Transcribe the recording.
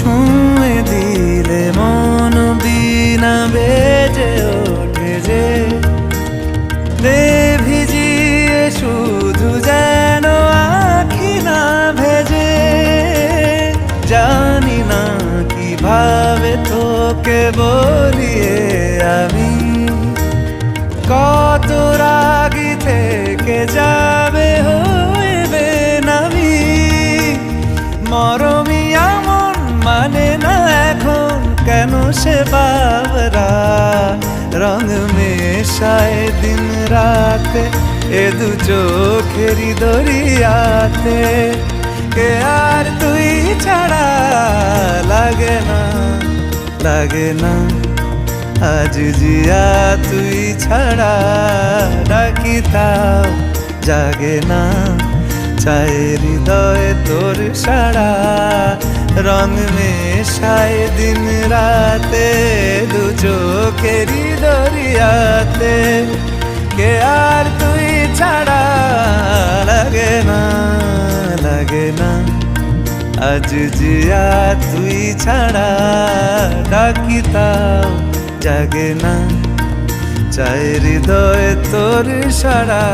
ছুঁয়ে দিলে মন বিনা বেজে ওঠে যে দে ভিজিয়ে শুধু যেন আখি না ভেজে। জানি না কিভাবে তোকে বলিয়ে আমি কত রাগি থেকে যাবে হইবে নামি। মরমি এমন মানে না এখন কেন সে বাবরা রং মেশায় দিন রাতে এ দু চোখেরই দরিয়াতে। কে আর তুই ছাড়া লাগে না লাগে না আজ জিয়া তুই ছাড়া ডাকি তাও জাগে না। চায় হৃদয় তোর সারা রং মেশায় দিন রাতে দু চোখেরই দরিয়াতে। কে আর তুই ছাড়া লাগে না লাগে না আজ জিয়া তুই ছাড়া ডাকি তাও জাগে না। চায় হৃদয় তোর সারা